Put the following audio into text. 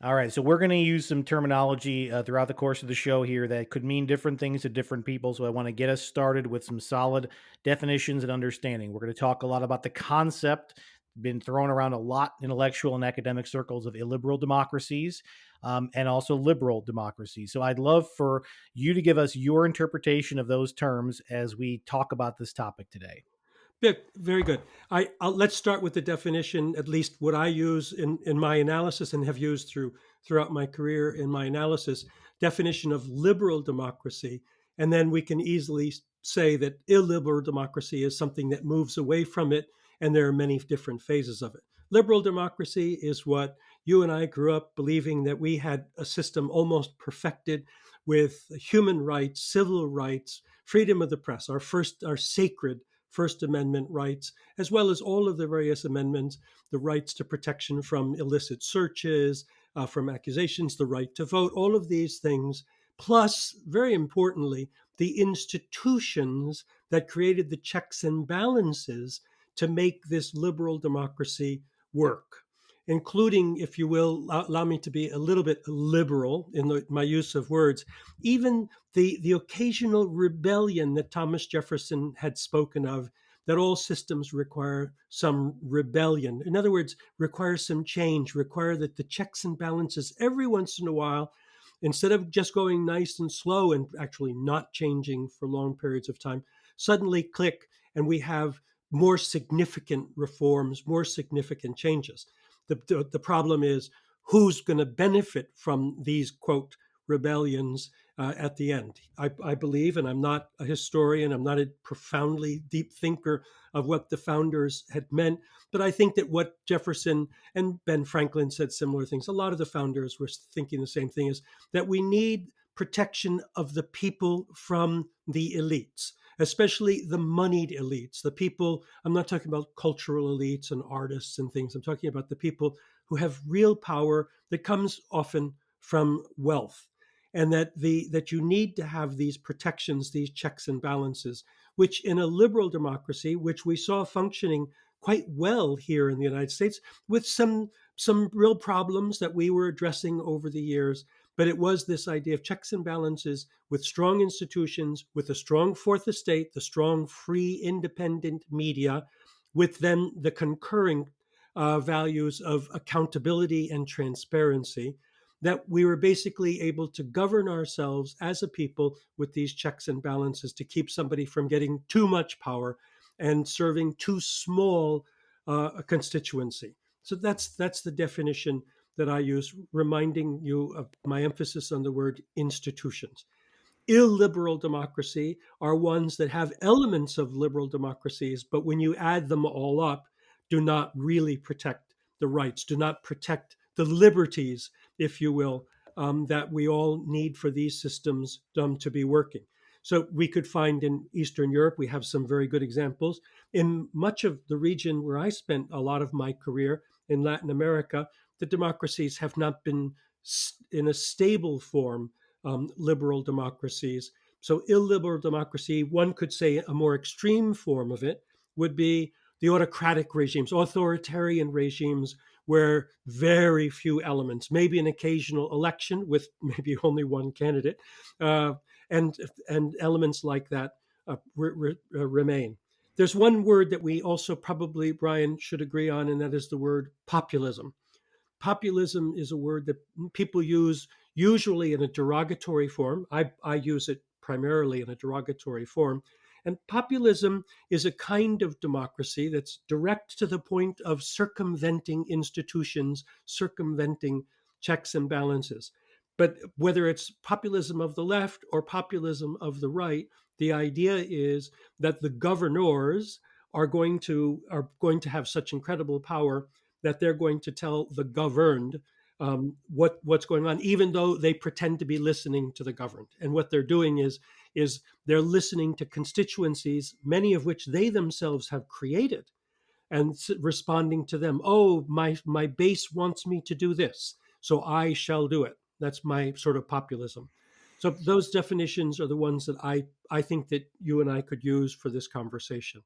All right, so we're going to use some terminology throughout the course of the show here that could mean different things to different people. So I want to get us started with some solid definitions and understanding. We're going to talk a lot about the concept, been thrown around a lot in intellectual and academic circles, of illiberal democracies, and also liberal democracies. So I'd love for you to give us your interpretation of those terms as we talk about this topic today. Yeah, very good. Let's start with the definition, at least what I use in my analysis and have used throughout my career in my analysis, definition of liberal democracy. And then we can easily say that illiberal democracy is something that moves away from it, and there are many different phases of it. Liberal democracy is what you and I grew up believing, that we had a system almost perfected with human rights, civil rights, freedom of the press, our sacred First Amendment rights, as well as all of the various amendments, the rights to protection from illicit searches, from accusations, the right to vote, all of these things, plus, very importantly, the institutions that created the checks and balances to make this liberal democracy work, including, if you will, allow me to be a little bit liberal in my use of words, even the occasional rebellion that Thomas Jefferson had spoken of, that all systems require some rebellion. In other words, require some change, require that the checks and balances every once in a while, instead of just going nice and slow and actually not changing for long periods of time, suddenly click and we have more significant reforms, more significant changes. The problem is, who's going to benefit from these, quote, rebellions at the end? I believe, and I'm not a historian, I'm not a profoundly deep thinker of what the founders had meant, but I think that what Jefferson and Ben Franklin said similar things. A lot of the founders were thinking the same thing, is that we need protection of the people from the elites, especially the moneyed elites, the people. I'm not talking about cultural elites and artists and things. I'm talking about the people who have real power that comes often from wealth. And that you need to have these protections, these checks and balances, which in a liberal democracy, which we saw functioning quite well here in the United States, with some real problems that we were addressing over the years. But it was this idea of checks and balances with strong institutions, with a strong fourth estate, the strong, free, independent media, with then the concurring values of accountability and transparency, that we were basically able to govern ourselves as a people with these checks and balances to keep somebody from getting too much power and serving too small a constituency. So that's the definition that I use, reminding you of my emphasis on the word institutions. Illiberal democracy are ones that have elements of liberal democracies, but when you add them all up, do not really protect the rights, do not protect the liberties, if you will, that we all need for these systems to be working. So we could find in Eastern Europe, we have some very good examples. In much of the region where I spent a lot of my career in Latin America, the democracies have not been in a stable form, liberal democracies. So, illiberal democracy, one could say a more extreme form of it would be the autocratic regimes, authoritarian regimes, where very few elements, maybe an occasional election with maybe only one candidate, uh, and elements like that remain. There's one word that we also probably, Brian, should agree on, and that is the word populism. Populism is a word that people use usually in a derogatory form. I use it primarily in a derogatory form. And populism is a kind of democracy that's direct to the point of circumventing institutions, circumventing checks and balances. But whether it's populism of the left or populism of the right, the idea is that the governors are going to have such incredible power that they're going to tell the governed what's going on, even though they pretend to be listening to the governed. And what they're doing is they're listening to constituencies, many of which they themselves have created, and responding to them. Oh, my base wants me to do this, so I shall do it. That's my sort of populism. So those definitions are the ones that I think that you and I could use for this conversation.